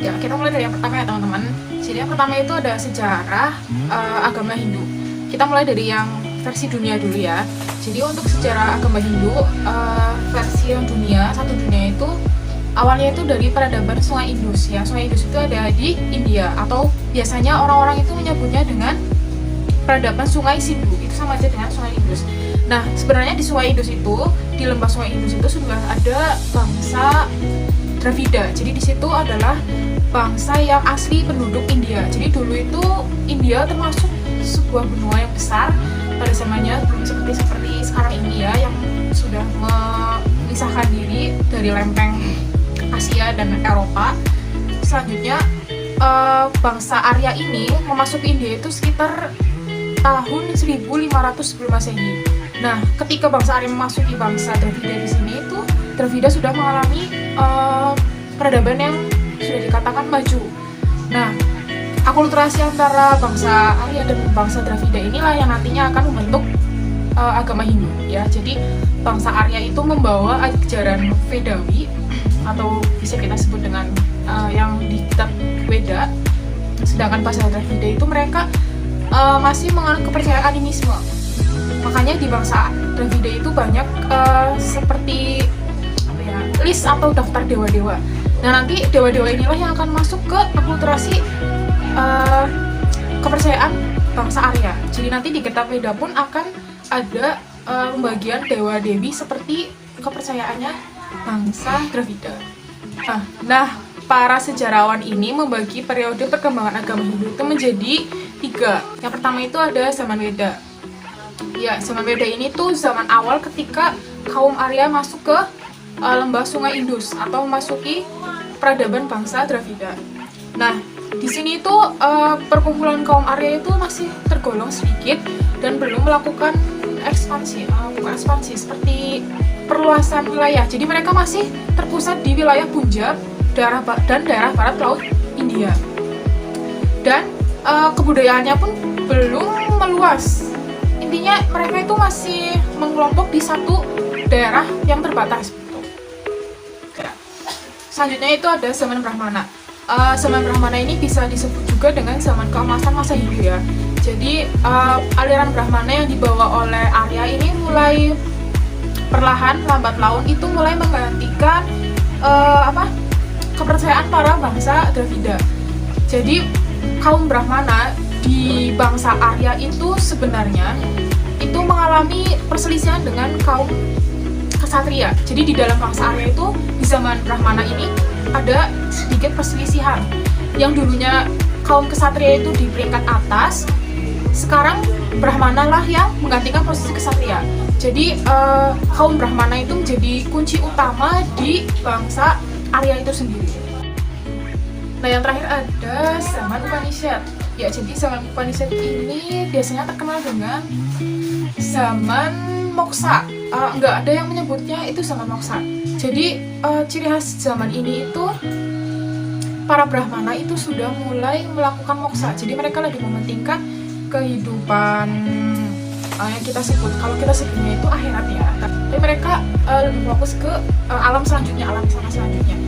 Ya, kita mulai dari yang pertama ya teman-teman. Jadi yang pertama itu ada sejarah agama Hindu. Kita mulai dari yang versi dunia dulu ya. Jadi untuk sejarah agama Hindu, versi yang satu dunia itu awalnya itu dari peradaban Sungai Indus ya. Sungai Indus itu ada di India, atau biasanya orang-orang itu menyebutnya dengan peradaban Sungai Sindhu. Itu sama aja dengan Sungai Indus. Nah, sebenarnya di Sungai Indus itu, di lembah Sungai Indus itu sudah ada bangsa Dravida. Jadi di situ adalah bangsa yang asli penduduk India. Jadi dulu itu India termasuk sebuah benua yang besar pada zamannya, belum seperti sekarang ini ya, yang sudah memisahkan diri dari lempeng Asia dan Eropa. Selanjutnya bangsa Arya ini memasuki India itu sekitar tahun 1500 sebelum Masehi. Nah, ketika bangsa Arya memasuki bangsa Dravida di sini itu, Dravida sudah mengalami peradaban yang sudah dikatakan maju. Nah, akulturasi antara bangsa Arya dan bangsa Dravida inilah yang nantinya akan membentuk agama Hindu ya. Jadi bangsa Arya itu membawa ajaran Vedawi, atau bisa kita sebut dengan yang di kitab Weda, sedangkan bangsa Dravida itu mereka masih menganut kepercayaan animisme. Makanya di bangsa Dravida itu banyak seperti list atau daftar dewa-dewa. Nah, nanti dewa-dewa inilah yang akan masuk ke akulturasi kepercayaan bangsa Arya. Jadi nanti di kitab Weda pun akan ada pembagian dewa-dewi seperti kepercayaannya bangsa Dravida. Nah, para sejarawan ini membagi periode perkembangan agama Hindu itu menjadi 3. Yang pertama itu ada zaman Weda. Ya, zaman Weda ini tuh zaman awal ketika kaum Arya masuk ke lembah Sungai Indus atau memasuki peradaban bangsa Dravida. Nah, di sini itu perkumpulan kaum Arya itu masih tergolong sedikit dan belum melakukan ekspansi seperti perluasan wilayah. Jadi mereka masih terpusat di wilayah Punjab dan daerah barat laut India. Dan kebudayaannya pun belum meluas. Intinya mereka itu masih mengelompok di satu daerah yang terbatas. Selanjutnya itu ada zaman Brahmana. Zaman Brahmana ini bisa disebut juga dengan zaman keemasan masa Hindu ya. Jadi aliran Brahmana yang dibawa oleh Arya ini mulai perlahan lambat laun itu mulai menggantikan kepercayaan para bangsa Dravida. Jadi kaum Brahmana di bangsa Arya itu sebenarnya itu mengalami perselisihan dengan kaum Ksatria. Jadi di dalam bangsa Arya itu di zaman Brahmana ini ada sedikit perselisihan. Yang dulunya kaum Ksatria itu di peringkat atas, sekarang Brahmana lah yang menggantikan posisi Ksatria. Jadi kaum Brahmana itu menjadi kunci utama di bangsa Arya itu sendiri. Nah, yang terakhir ada zaman Upanishad. Ya, jadi zaman Upanishad ini biasanya terkenal dengan zaman moksa. Nggak ada yang menyebutnya itu zaman moksa. Jadi ciri khas zaman ini itu para Brahmana itu sudah mulai melakukan moksa. Jadi mereka lagi mementingkan kehidupan yang kita sebut, kalau kita sebutnya itu akhirat ya. Tapi mereka lebih fokus ke alam selanjutnya, alam sana selanjutnya.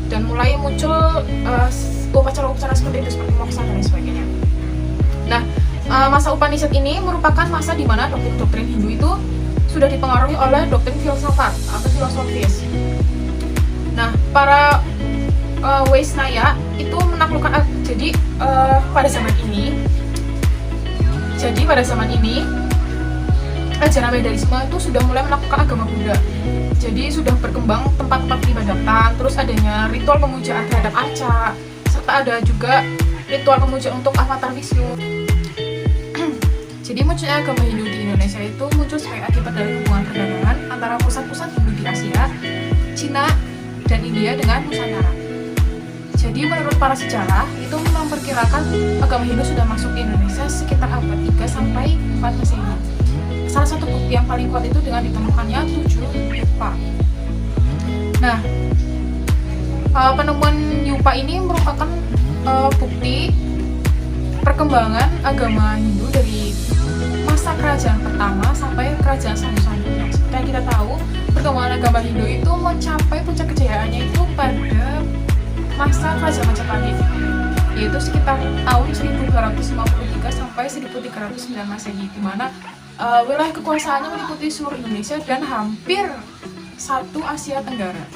Dan mulai muncul upacara-upacara seperti itu, seperti moksa dan sebagainya. Nah, masa Upanishad ini merupakan masa di mana doktrin-doktrin Hindu itu sudah dipengaruhi oleh doktrin filsafat atau filosofis. Nah, para Vaishnava itu menaklukkan pada zaman ini ajaran Vedaisme itu sudah mulai melakukan agama Buddha. Jadi sudah berkembang tempat-tempat peribadatan, terus adanya ritual pemujaan terhadap arca, serta ada juga ritual pemujaan untuk avatar Wisnu. Jadi munculnya agama Hindu di Indonesia itu muncul sebagai akibat dari hubungan perdagangan antara pusat-pusat Hindu di Asia, Cina, dan India dengan Nusantara. Jadi menurut para sejarah itu memperkirakan agama Hindu sudah masuk ke Indonesia sekitar abad 3 sampai 4 Masehi. Salah satu bukti yang paling kuat itu dengan ditemukannya 7 yupa. Nah, penemuan yupa ini merupakan bukti perkembangan agama Hindu dari masa kerajaan pertama sampai kerajaan selanjutnya. Seperti yang kita tahu, perkembangan agama Hindu itu mencapai puncak kejayaannya itu pada masa masa Kerajaan Majapahit, yaitu sekitar tahun 1253 sampai 1309 Masehi, di mana wilayah kekuasaannya meliputi seluruh Indonesia dan hampir satu Asia Tenggara.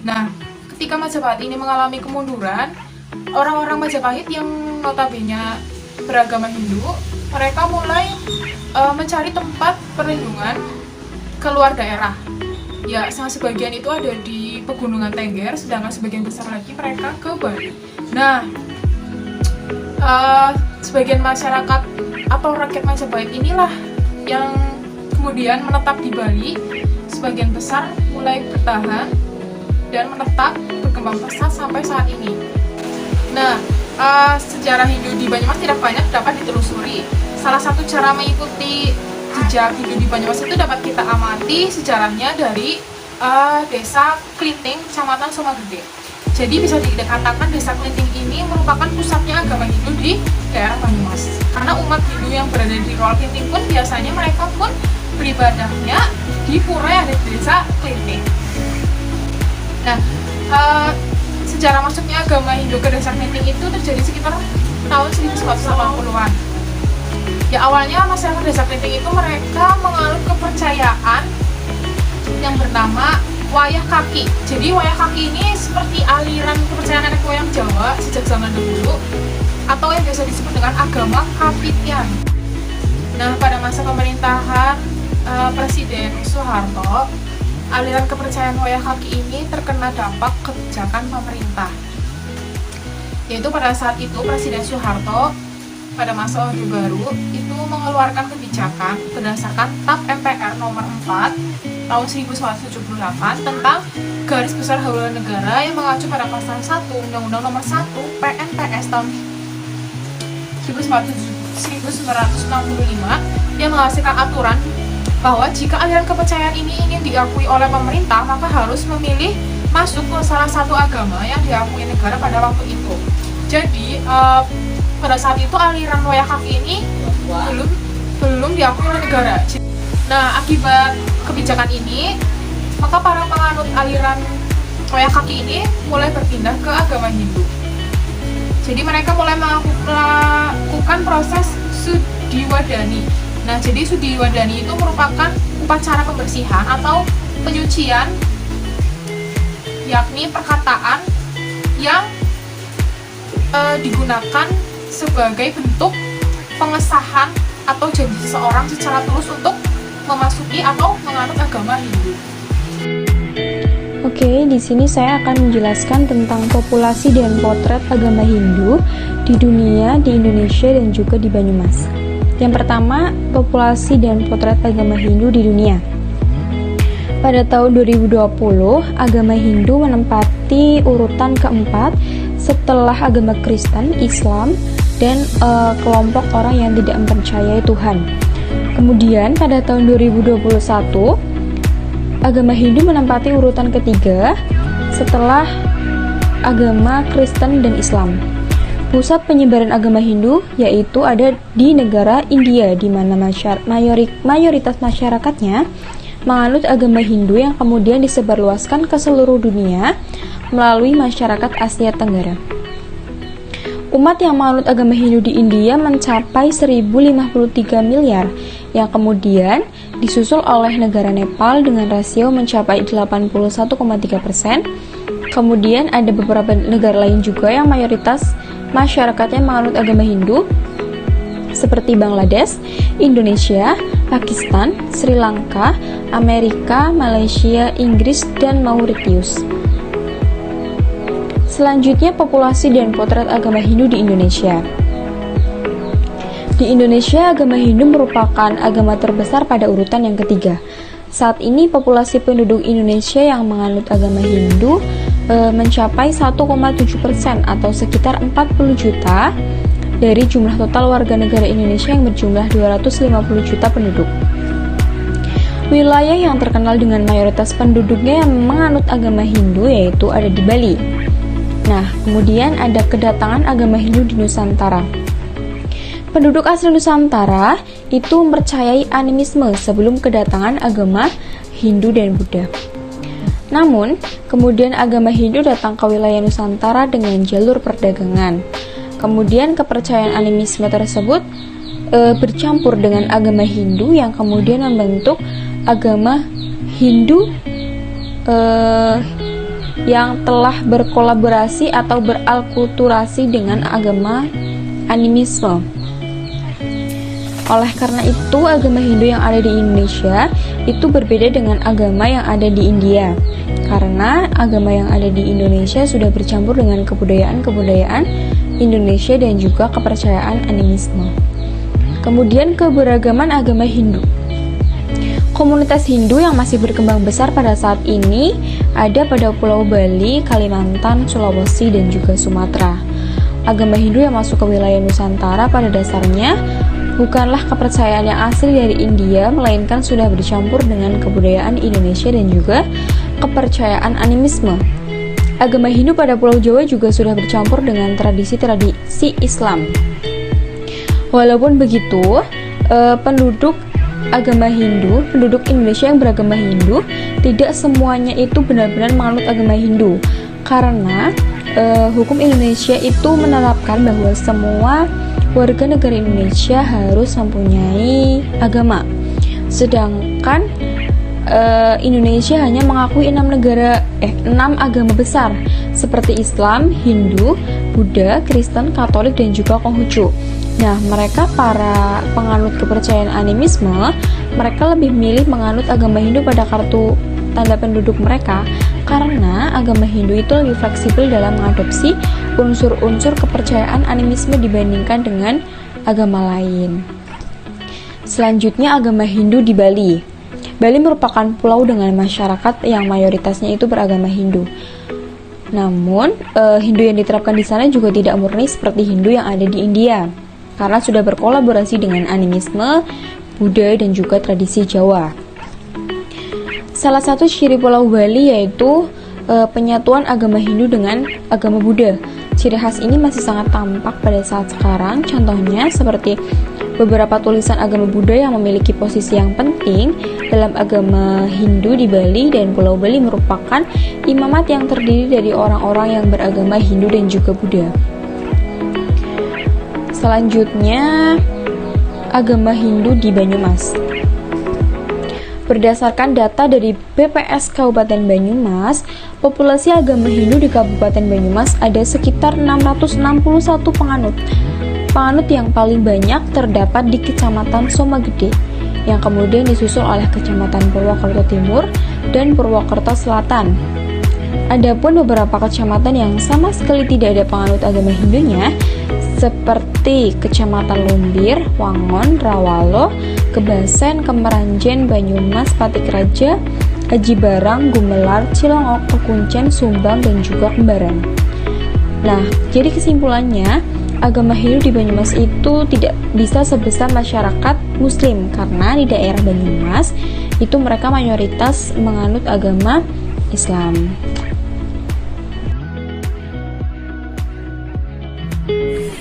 Nah, ketika Majapahit ini mengalami kemunduran, orang-orang Majapahit yang notabene beragama Hindu, mereka mulai mencari tempat perlindungan keluar daerah. Ya, sebagian itu ada di Pegunungan Tengger, sedangkan sebagian besar lagi mereka ke Bali. Nah, sebagian masyarakat atau rakyat Majapahit inilah yang kemudian menetap di Bali. Sebagian besar mulai bertahan dan menetap berkembang pesat sampai saat ini. Nah, sejarah Hindu di Banyumas tidak banyak dapat ditelusuri. Salah satu cara mengikuti jejak Hindu di Banyumas itu dapat kita amati sejarahnya dari desa Klinting, Kecamatan Sumagede. Jadi bisa dikatakan desa Klinting ini merupakan pusatnya agama Hindu di daerah Banyumas. Karena umat Hindu yang berada di Rol Klinting pun biasanya mereka pun beribadahnya di pura yang ada di desa Klinting. Nah, sejarah masuknya agama Hindu ke desa Klinting itu terjadi sekitar tahun 1980-an. Ya, awalnya masyarakat desa Klinting itu mereka menganut kepercayaan yang bernama wayah kaki. Jadi wayah kaki ini seperti aliran kepercayaan nenek moyang Jawa sejak zaman dahulu, atau yang biasa disebut dengan agama Kapitian. Nah, pada masa pemerintahan Presiden Soeharto, aliran kepercayaan wayah kaki ini terkena dampak kebijakan pemerintah. Yaitu pada saat itu Presiden Soeharto pada masa Orde Baru itu mengeluarkan kebijakan berdasarkan TAP MPR nomor 4 tahun 1978 tentang garis besar haluan negara yang mengacu pada pasal 1 Undang-Undang nomor 1 PNPS tahun 1965 yang menghasilkan aturan bahwa jika aliran kepercayaan ini ingin diakui oleh pemerintah, maka harus memilih masuk ke salah satu agama yang diakui negara pada waktu itu. Jadi pada saat itu aliran wayah kaki ini belum diakui oleh negara. Nah, akibat kebijakan ini, maka para penganut aliran wayah kaki ini mulai berpindah ke agama Hindu. Jadi mereka mulai melakukan proses Sudiwadani. Nah, jadi Sudiwadani itu merupakan upacara pembersihan atau penyucian, yakni perkataan yang digunakan sebagai bentuk pengesahan atau janji seseorang secara tulus untuk memasuki atau menganut agama Hindu. Oke, di sini saya akan menjelaskan tentang populasi dan potret agama Hindu di dunia, di Indonesia, dan juga di Banyumas. Yang pertama, populasi dan potret agama Hindu di dunia. Pada tahun 2020, agama Hindu menempati urutan keempat setelah agama Kristen, Islam, dan kelompok orang yang tidak mempercayai Tuhan. Kemudian pada tahun 2021, agama Hindu menempati urutan ketiga setelah agama Kristen dan Islam. Pusat penyebaran agama Hindu yaitu ada di negara India, di mana mayoritas masyarakatnya menganut agama Hindu yang kemudian disebarluaskan ke seluruh dunia melalui masyarakat Asia Tenggara. Umat yang menganut agama Hindu di India mencapai 1053 miliar, yang kemudian disusul oleh negara Nepal dengan rasio mencapai 81,3%. Kemudian ada beberapa negara lain juga yang mayoritas masyarakatnya menganut agama Hindu, seperti Bangladesh, Indonesia, Pakistan, Sri Lanka, Amerika, Malaysia, Inggris, dan Mauritius. Selanjutnya, populasi dan potret agama Hindu di Indonesia. Di Indonesia, agama Hindu merupakan agama terbesar pada urutan yang ketiga. Saat ini, populasi penduduk Indonesia yang menganut agama Hindu mencapai 1,7% atau sekitar 40 juta dari jumlah total warga negara Indonesia yang berjumlah 250 juta penduduk. Wilayah yang terkenal dengan mayoritas penduduknya yang menganut agama Hindu yaitu ada di Bali. Nah, kemudian ada kedatangan agama Hindu di Nusantara. Penduduk asli Nusantara itu mempercayai animisme sebelum kedatangan agama Hindu dan Buddha. Namun, kemudian agama Hindu datang ke wilayah Nusantara dengan jalur perdagangan. Kemudian kepercayaan animisme tersebut bercampur dengan agama Hindu yang kemudian membentuk agama Hindu yang telah berkolaborasi atau beralkulturasi dengan agama animisme. Oleh karena itu, agama Hindu yang ada di Indonesia itu berbeda dengan agama yang ada di India. Karena agama yang ada di Indonesia sudah bercampur dengan kebudayaan-kebudayaan Indonesia dan juga kepercayaan animisme. Kemudian keberagaman agama Hindu. Komunitas Hindu yang masih berkembang besar pada saat ini ada pada Pulau Bali, Kalimantan, Sulawesi, dan juga Sumatera. Agama Hindu yang masuk ke wilayah Nusantara pada dasarnya bukanlah kepercayaan yang asli dari India, melainkan sudah bercampur dengan kebudayaan Indonesia dan juga kepercayaan animisme. Agama Hindu pada Pulau Jawa juga sudah bercampur dengan tradisi-tradisi Islam. Walaupun begitu, penduduk Indonesia yang beragama Hindu tidak semuanya itu benar-benar menganut agama Hindu, karena hukum Indonesia itu menerapkan bahwa semua warga negara Indonesia harus mempunyai agama. Sedangkan Indonesia hanya mengakui 6 agama besar seperti Islam, Hindu, Buddha, Kristen, Katolik, dan juga Konghucu. Nah, mereka para penganut kepercayaan animisme, mereka lebih milih menganut agama Hindu pada kartu tanda penduduk mereka karena agama Hindu itu lebih fleksibel dalam mengadopsi unsur-unsur kepercayaan animisme dibandingkan dengan agama lain. Selanjutnya, agama Hindu di Bali. Bali merupakan pulau dengan masyarakat yang mayoritasnya itu beragama Hindu. Namun, Hindu yang diterapkan di sana juga tidak murni seperti Hindu yang ada di India, karena sudah berkolaborasi dengan animisme, Buddha, dan juga tradisi Jawa. Salah satu ciri Pulau Bali yaitu penyatuan agama Hindu dengan agama Buddha. Ciri khas ini masih sangat tampak pada saat sekarang, contohnya seperti beberapa tulisan agama Buddha yang memiliki posisi yang penting dalam agama Hindu di Bali, dan Pulau Bali merupakan imamat yang terdiri dari orang-orang yang beragama Hindu dan juga Buddha. Selanjutnya, agama Hindu di Banyumas. Berdasarkan data dari BPS Kabupaten Banyumas, populasi agama Hindu di Kabupaten Banyumas ada sekitar 661 penganut. Penganut yang paling banyak terdapat di Kecamatan Somagede, yang kemudian disusul oleh Kecamatan Purwokerto Timur dan Purwokerto Selatan. Adapun beberapa kecamatan yang sama sekali tidak ada penganut agama Hindunya, seperti Kecamatan Lumbir, Wangon, Rawalo, Kebasen, Kemeranjen, Banyumas, Patikraja, Aji Barang, Gumelar, Cilongok, Kekuncen, Sumbang, dan juga Kembaran. Nah, jadi kesimpulannya, agama Hindu di Banyumas itu tidak bisa sebesar masyarakat Muslim, karena di daerah Banyumas itu mereka mayoritas menganut agama Islam.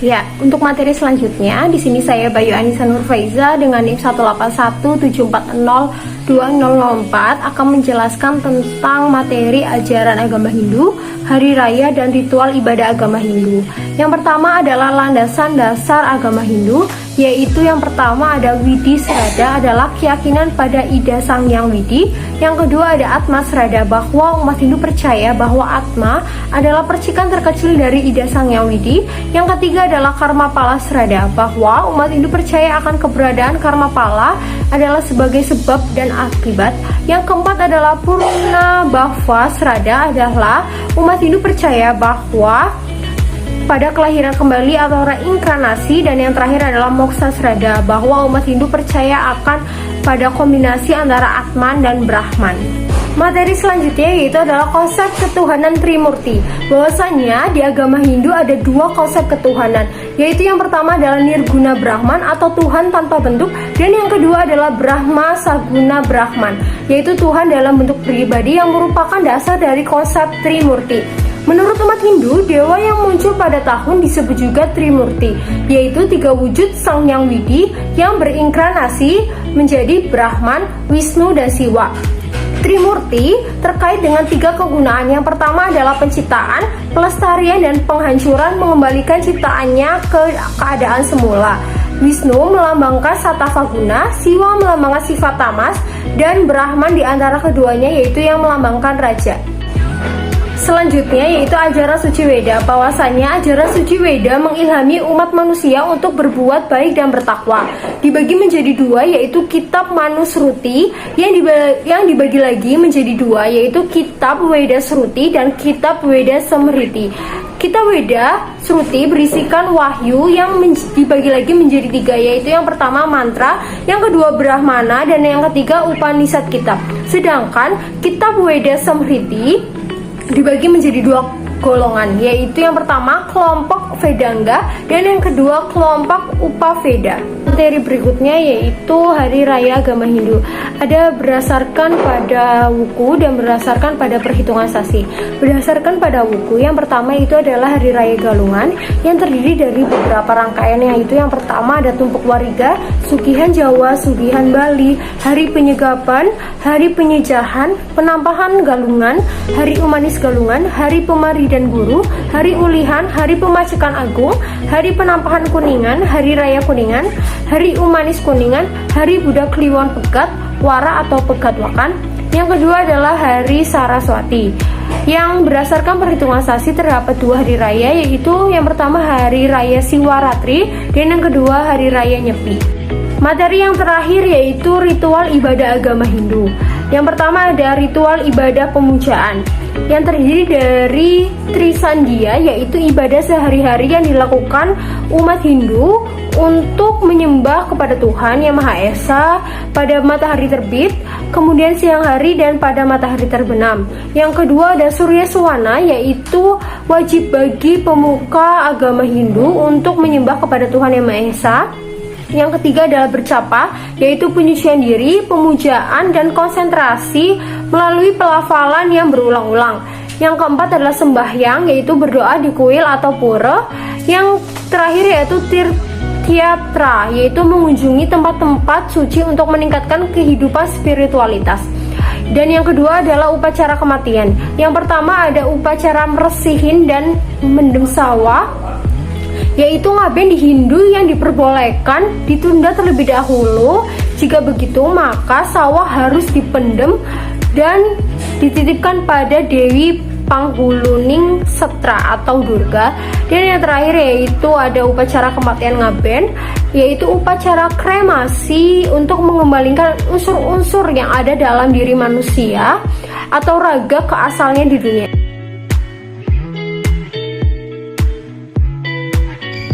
Ya, untuk materi selanjutnya, di sini saya Bayu Anissa Nurfaiza dengan NIM 181740204 akan menjelaskan tentang materi ajaran agama Hindu, hari raya, dan ritual ibadah agama Hindu. Yang pertama adalah landasan dasar agama Hindu, yaitu yang pertama ada Widi Srada adalah keyakinan pada Ida Sang Hyang Widi. Yang kedua ada Atma Srada, bahwa umat Hindu percaya bahwa Atma adalah percikan terkecil dari Ida Sang Hyang Widi. Yang ketiga adalah Karma Pala Srada, bahwa umat Hindu percaya akan keberadaan Karma Pala adalah sebagai sebab dan akibat. Yang keempat adalah Purna Bhava Srada, adalah umat Hindu percaya bahwa pada kelahiran kembali atau reinkarnasi. Dan yang terakhir adalah Moksha Srada, bahwa umat Hindu percaya akan pada kombinasi antara Atman dan Brahman. Materi selanjutnya yaitu adalah konsep ketuhanan Trimurti. Bahwasanya di agama Hindu ada dua konsep ketuhanan, yaitu yang pertama adalah Nirguna Brahman atau Tuhan tanpa bentuk, dan yang kedua adalah Brahma Saguna Brahman, yaitu Tuhan dalam bentuk pribadi yang merupakan dasar dari konsep Trimurti. Menurut umat Hindu, dewa yang muncul pada tahun disebut juga Trimurti, yaitu tiga wujud Sang Hyang Widi yang berinkarnasi menjadi Brahman, Wisnu, dan Siwa. Trimurti terkait dengan 3 kegunaan. Yang pertama adalah penciptaan, pelestarian, dan penghancuran, mengembalikan ciptaannya ke keadaan semula. Wisnu melambangkan Satavaguna, Siwa melambangkan sifat tamas, dan Brahman di antara keduanya yaitu yang melambangkan raja. Selanjutnya yaitu ajaran suci Weda. Bahwasanya ajaran suci Weda mengilhami umat manusia untuk berbuat baik dan bertakwa. Dibagi menjadi 2 yaitu kitab Manusruti yang dibagi lagi menjadi 2 yaitu kitab Weda Sruti dan kitab Weda Smriti. Kitab Weda Sruti berisikan wahyu yang dibagi lagi menjadi 3 yaitu yang pertama mantra, yang kedua Brahmana, dan yang ketiga Upanishad kitab. Sedangkan kitab Weda Smriti dibagi menjadi 2 golongan yaitu yang pertama kelompok Vedanga dan yang kedua kelompok Upaveda. Materi berikutnya yaitu Hari Raya Agama Hindu. Ada berdasarkan pada wuku dan berdasarkan pada perhitungan sasi. Berdasarkan pada wuku, yang pertama itu adalah Hari Raya Galungan yang terdiri dari beberapa rangkaian, yaitu yang pertama ada Tumpuk Wariga, Sugihan Jawa, Sugihan Bali, Hari Penyegapan, Hari Penyejahan, Penampahan Galungan, Hari Umanis Galungan, Hari Pemari dan Guru, Hari Ulihan, Hari Pemacekan Agung, Hari Penampahan Kuningan, Hari Raya Kuningan, Hari Umanis Kuningan, Hari Buddha Kliwon Pegat, Wara atau Pegat Wakan. Yang kedua adalah Hari Saraswati. Yang berdasarkan perhitungan sasi terdapat 2 hari raya, yaitu yang pertama Hari Raya Siwaratri dan yang kedua Hari Raya Nyepi. Materi yang terakhir yaitu ritual ibadah agama Hindu. Yang pertama ada ritual ibadah pemujaan yang terdiri dari Trisandhya, yaitu ibadah sehari-hari yang dilakukan umat Hindu untuk menyembah kepada Tuhan Yang Maha Esa pada matahari terbit, kemudian siang hari, dan pada matahari terbenam. Yang kedua ada Surya Suwana, yaitu wajib bagi pemuka agama Hindu untuk menyembah kepada Tuhan Yang Maha Esa. Yang ketiga adalah bercapa, yaitu penyucian diri, pemujaan, dan konsentrasi melalui pelafalan yang berulang-ulang. Yang keempat adalah sembahyang, yaitu berdoa di kuil atau pura. Yang terakhir yaitu tirthyatra, yaitu mengunjungi tempat-tempat suci untuk meningkatkan kehidupan spiritualitas. Dan yang kedua adalah upacara kematian. Yang pertama ada upacara meresihin dan mendem sawah, yaitu ngaben di Hindu yang diperbolehkan ditunda terlebih dahulu. Jika begitu maka sawah harus dipendem dan dititipkan pada Dewi Pangguluning Setra atau Durga. Dan yang terakhir yaitu ada upacara kematian ngaben, yaitu upacara kremasi untuk mengembalikan unsur-unsur yang ada dalam diri manusia atau raga ke asalnya di dunia.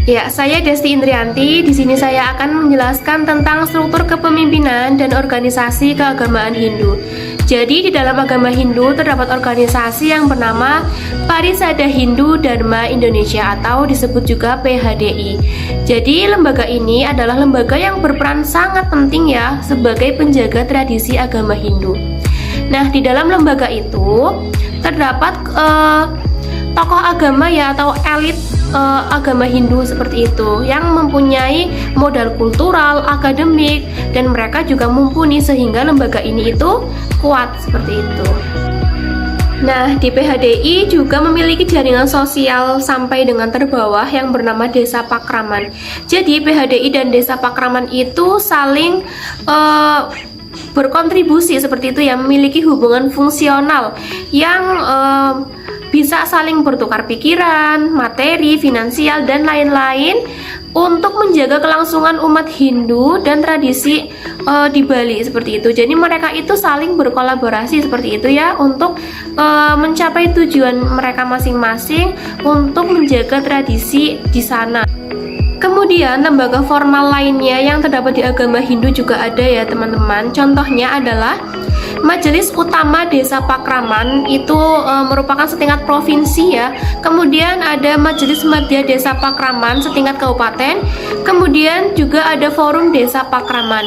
Ya, saya Desti Indrianti. Di sini saya akan menjelaskan tentang struktur kepemimpinan dan organisasi keagamaan Hindu. Jadi di dalam agama Hindu terdapat organisasi yang bernama Parisada Hindu Dharma Indonesia atau disebut juga PHDI. Jadi lembaga ini adalah lembaga yang berperan sangat penting ya sebagai penjaga tradisi agama Hindu. Nah, di dalam lembaga itu terdapat tokoh agama ya atau elit agama Hindu seperti itu yang mempunyai modal kultural, akademik, dan mereka juga mumpuni sehingga lembaga ini itu kuat seperti itu. Nah, di PHDI juga memiliki jaringan sosial sampai dengan terbawah yang bernama Desa Pakraman. Jadi PHDI dan Desa Pakraman itu saling berkontribusi seperti itu ya, memiliki hubungan fungsional yang bisa saling bertukar pikiran, materi, finansial, dan lain-lain untuk menjaga kelangsungan umat Hindu dan tradisi di Bali seperti itu. Jadi mereka itu saling berkolaborasi seperti itu ya untuk mencapai tujuan mereka masing-masing untuk menjaga tradisi di sana. Kemudian lembaga formal lainnya yang terdapat di agama Hindu juga ada ya teman-teman. Contohnya adalah Majelis Utama Desa Pakraman, itu merupakan setingkat provinsi ya. Kemudian ada Majelis Madya Desa Pakraman setingkat kabupaten. Kemudian juga ada Forum Desa Pakraman.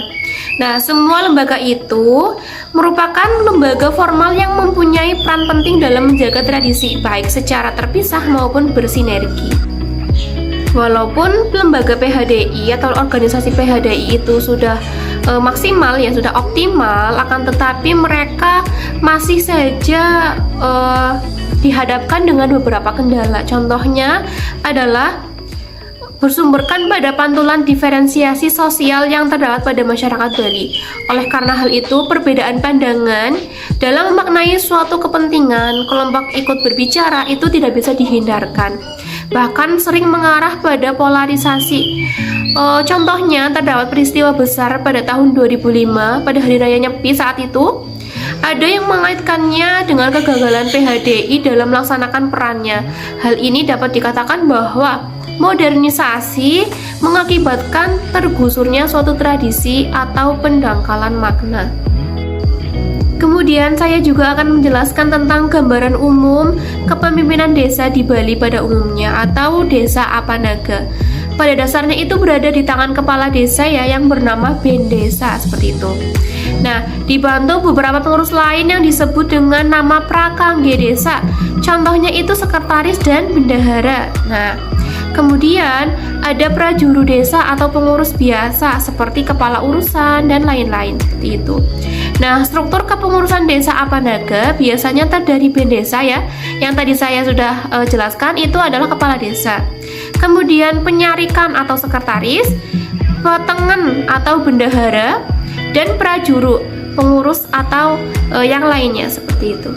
Nah, semua lembaga itu merupakan lembaga formal yang mempunyai peran penting dalam menjaga tradisi baik secara terpisah maupun bersinergi. Walaupun lembaga PHDI atau organisasi PHDI itu sudah maksimal, ya sudah optimal, akan tetapi mereka masih saja dihadapkan dengan beberapa kendala. Contohnya adalah bersumberkan pada pantulan diferensiasi sosial yang terdapat pada masyarakat Bali. Oleh karena hal itu, perbedaan pandangan dalam memaknai suatu kepentingan kelompok ikut berbicara itu tidak bisa dihindarkan, bahkan sering mengarah pada polarisasi. Contohnya terdapat peristiwa besar pada tahun 2005 pada Hari Raya Nyepi. Saat itu ada yang mengaitkannya dengan kegagalan PHDI dalam melaksanakan perannya. Hal ini dapat dikatakan bahwa modernisasi mengakibatkan tergusurnya suatu tradisi atau pendangkalan makna. Kemudian saya juga akan menjelaskan tentang gambaran umum kepemimpinan desa di Bali pada umumnya, atau desa Apanaga. Pada dasarnya itu berada di tangan kepala desa ya, yang bernama Bendesa, seperti itu. Nah, dibantu beberapa pengurus lain yang disebut dengan nama Prakangge Desa. Contohnya itu sekretaris dan bendahara. Nah, kemudian ada prajuru desa atau pengurus biasa seperti kepala urusan dan lain-lain, seperti itu. Nah, struktur kepengurusan desa Apanaga biasanya terdiri Bendesa ya, yang tadi saya sudah jelaskan, itu adalah kepala desa. Kemudian penyarikan atau sekretaris, petengen atau bendahara, dan prajuru, pengurus atau yang lainnya, seperti itu.